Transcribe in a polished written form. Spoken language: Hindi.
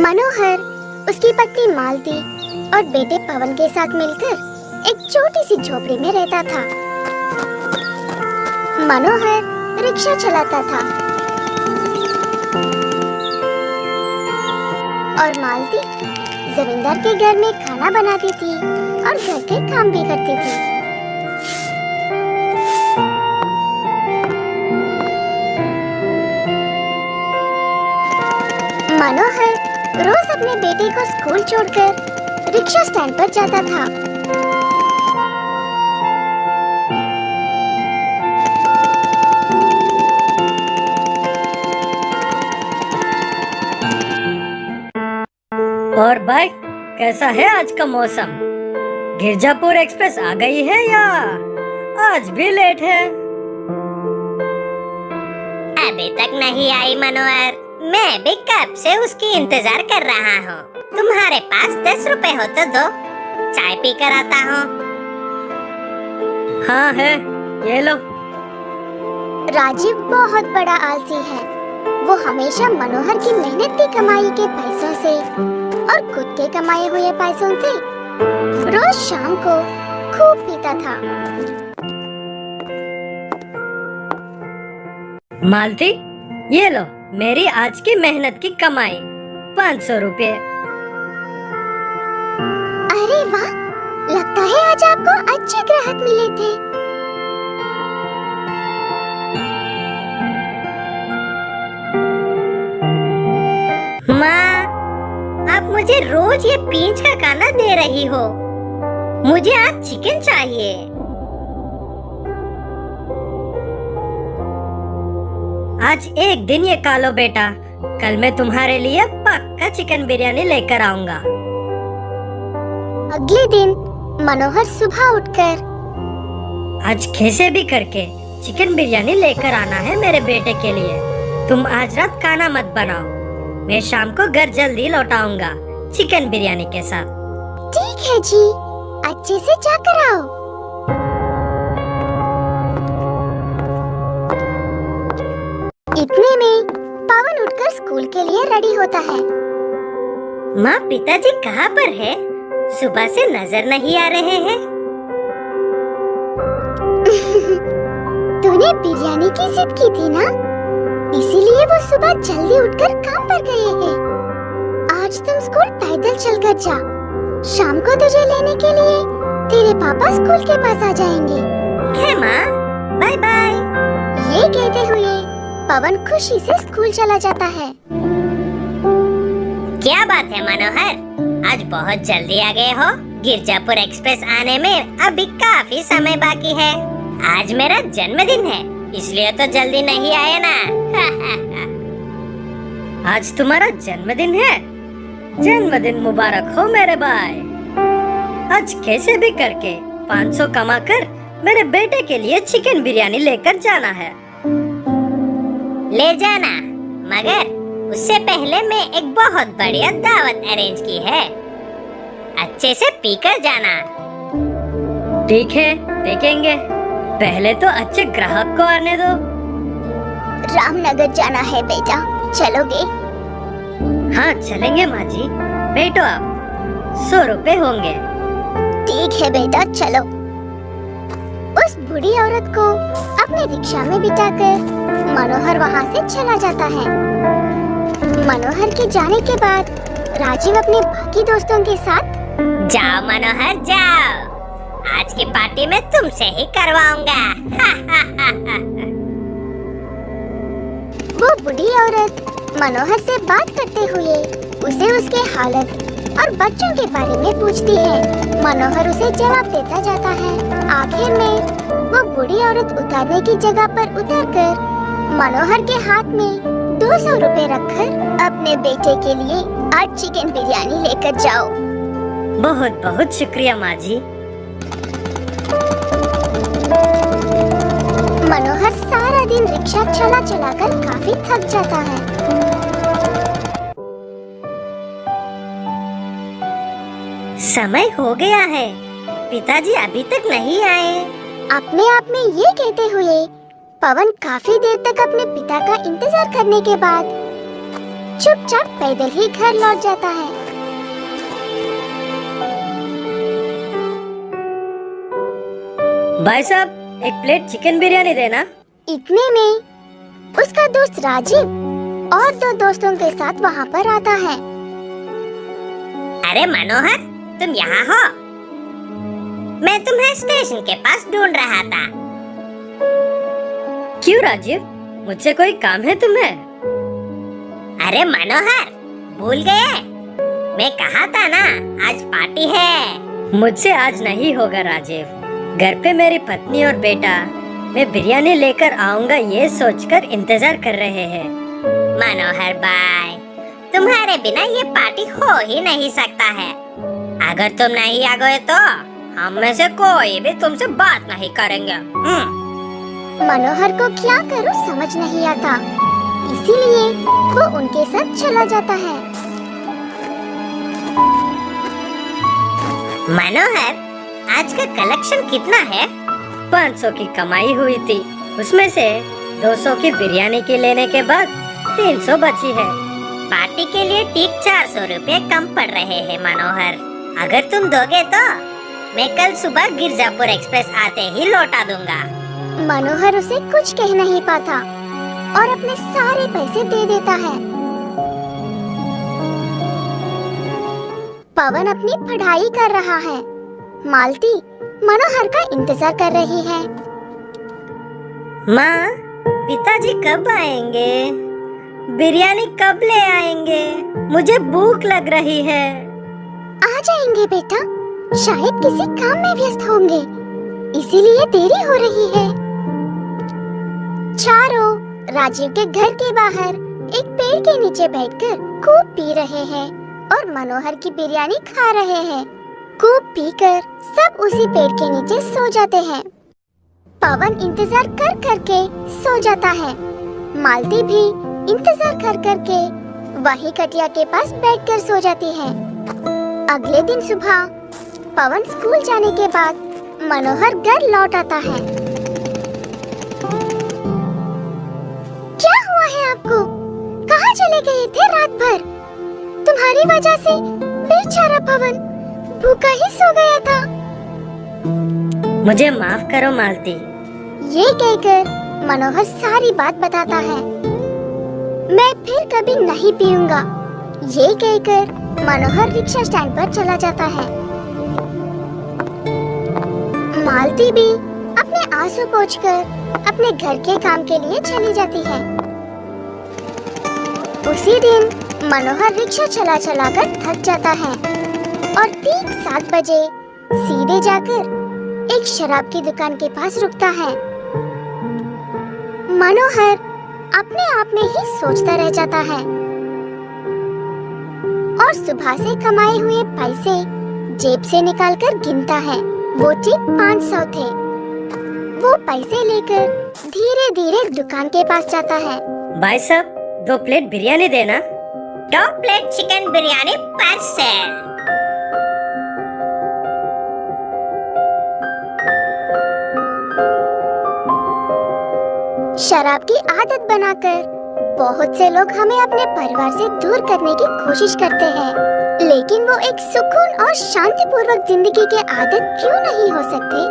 मनोहर उसकी पत्नी मालती और बेटे पवन के साथ मिलकर एक छोटी सी झोपड़ी में रहता था। मनोहर रिक्शा चलाता था और मालती जमींदार के घर में खाना बनाती थी और घर के काम भी करती थी। मनोहर रोज अपने बेटे को स्कूल छोड़कर रिक्शा स्टैंड पर जाता था। और भाई, कैसा है आज का मौसम? गिरजापुर एक्सप्रेस आ गई है या आज भी लेट है? अभी तक नहीं आई मनोहर। मैं भी कब से उसकी इंतजार कर रहा हूँ। तुम्हारे पास 10 रुपए हो तो दो, चाय पी कर आता हूँ। हाँ है, ये लो। राजीव बहुत बड़ा आलसी है। वो हमेशा मनोहर की मेहनत की कमाई के पैसों से और खुद के कमाए हुए पैसों से रोज शाम को खूब पीता था। मालती, ये लो मेरी आज की मेहनत की कमाई 500 रुपए। अरे वाह, लगता है आज आपको अच्छे ग्राहक मिले थे। माँ, आप मुझे रोज ये पींच का खाना दे रही हो। मुझे आज चिकन चाहिए। आज एक दिन ये खा लो बेटा, कल मैं तुम्हारे लिए पक्का चिकन बिरयानी लेकर आऊंगा। अगले दिन मनोहर सुबह उठकर आज कैसे भी करके चिकन बिरयानी लेकर आना है मेरे बेटे के लिए। तुम आज रात खाना मत बनाओ, मैं शाम को घर जल्दी लौटाऊंगा चिकन बिरयानी के साथ। ठीक है जी, अच्छे से जाकर आओ। इतने में पवन उठकर स्कूल के लिए रेडी होता है। माँ, पिताजी कहाँ पर है? सुबह से नजर नहीं आ रहे हैं। तूने बिरयानी की जिद की थी ना, इसीलिए वो सुबह जल्दी उठकर काम पर गए हैं। आज तुम स्कूल पैदल चलकर जा, शाम को तुझे लेने के लिए तेरे पापा स्कूल के पास आ जाएंगे। है माँ, बाय बाय। ये कहते हुए पवन खुशी से स्कूल चला जाता है। क्या बात है मनोहर, आज बहुत जल्दी आ गए हो। गिरजापुर एक्सप्रेस आने में अभी काफी समय बाकी है। आज मेरा जन्मदिन है, इसलिए तो जल्दी नहीं आए ना। आज तुम्हारा जन्मदिन है? जन्मदिन मुबारक हो मेरे भाई। आज कैसे भी करके 500 कमा कर मेरे बेटे के लिए चिकन बिरयानी लेकर जाना है। ले जाना, मगर उससे पहले मैं एक बहुत बढ़िया दावत अरेंज की है। अच्छे से पीकर जाना। ठीक है, देखेंगे। पहले तो अच्छे ग्राहक को आने दो। रामनगर जाना है बेटा, चलोगे? हाँ चलेंगे माँ जी, बैठो आप। 100 रुपए होंगे। ठीक है बेटा, चलो। उस बूढ़ी औरत को अपने रिक्शा में बिठाकर मनोहर वहाँ से चला जाता है। मनोहर के जाने के बाद राजीव अपने बाकी दोस्तों के साथ जाओ मनोहर जाओ, आज की पार्टी में तुमसे ही करवाऊंगा। वो बूढ़ी औरत मनोहर से बात करते हुए उसे उसके हालत और बच्चों के बारे में पूछती है। मनोहर उसे जवाब देता जाता है। आखिर में वो बूढ़ी औरत उतरने की जगह पर उतरकर मनोहर के हाथ में 200 रुपए रखकर अपने बेटे के लिए आज चिकन बिरयानी लेकर जाओ। बहुत बहुत शुक्रिया माँ जी। मनोहर सारा दिन रिक्शा चला चला कर काफी थक जाता है। समय हो गया है, पिताजी अभी तक नहीं आए। अपने आप में ये कहते हुए पवन काफी देर तक अपने पिता का इंतजार करने के बाद चुपचाप पैदल ही घर लौट जाता है। भाई साहब, एक प्लेट चिकन बिरयानी देना। इतने में उसका दोस्त राजीव और दो दोस्तों के साथ वहाँ पर आता है। अरे मनोहर, तुम यहाँ हो? मैं तुम्हें स्टेशन के पास ढूंढ रहा था। क्यों राजीव, मुझसे कोई काम है तुम्हें? अरे मनोहर, भूल गए? मैं कहा था ना, आज पार्टी है। मुझसे आज नहीं होगा राजीव। घर पे मेरी पत्नी और बेटा मैं बिरयानी लेकर आऊंगा ये सोचकर इंतजार कर रहे हैं। मनोहर भाई, तुम्हारे बिना ये पार्टी हो ही नहीं सकता है। अगर तुम नहीं आ गए तो हम में से कोई भी तुमसे बात नहीं करेंगे। मनोहर को क्या करूं समझ नहीं आता, इसीलिए वो उनके साथ चला जाता है। मनोहर, आज का कलेक्शन कितना है? 500 की कमाई हुई थी, उसमें से 200 की बिरयानी की लेने के बाद 300 बची है। पार्टी के लिए ठीक 400 रुपए कम पड़ रहे हैं मनोहर। अगर तुम दोगे तो मैं कल सुबह गिरजापुर एक्सप्रेस आते ही लौटा दूंगा। मनोहर उसे कुछ कह नहीं पाता और अपने सारे पैसे दे देता है। पवन अपनी पढ़ाई कर रहा है। मालती मनोहर का इंतजार कर रही है। माँ, पिताजी कब आएंगे? बिरयानी कब ले आएंगे? मुझे भूख लग रही है। आ जाएंगे बेटा, शायद किसी काम में व्यस्त होंगे, इसीलिए देरी हो रही है। चारों राजीव के घर के बाहर एक पेड़ के नीचे बैठकर खूब पी रहे हैं और मनोहर की बिरयानी खा रहे हैं। खूब पीकर सब उसी पेड़ के नीचे सो जाते हैं। पवन इंतजार कर करके सो जाता है। मालती भी इंतजार कर करके वही कटिया के पास बैठकर सो जाती है। अगले दिन सुबह पवन स्कूल जाने के बाद मनोहर घर लौट आता है। क्या हुआ है आपको? कहाँ चले गए थे रात भर? तुम्हारी वजह से बेचारा पवन भूखा ही सो गया था। मुझे माफ करो मालती। ये कहकर मनोहर सारी बात बताता है। मैं फिर कभी नहीं पीऊंगा, ये कहकर मनोहर रिक्शा स्टैंड पर चला जाता है। मालती भी अपने आंसू पोंछकर अपने घर के काम के लिए चली जाती है। उसी दिन मनोहर रिक्शा चला चला कर थक जाता है और ठीक 7 बजे सीधे जाकर एक शराब की दुकान के पास रुकता है। मनोहर अपने आप में ही सोचता रह जाता है और सुबह से कमाए हुए पैसे जेब से निकालकर गिनता है। वो ठीक 500 थे। वो पैसे लेकर धीरे धीरे दुकान के पास जाता है। भाई साहब, 2 प्लेट बिरयानी देना। 2 प्लेट चिकन बिरयानी पार्सल। शराब की आदत बनाकर बहुत से लोग हमें अपने परिवार से दूर करने की कोशिश करते हैं, लेकिन वो एक सुकून और शांतिपूर्वक जिंदगी की आदत क्यों नहीं हो सकती?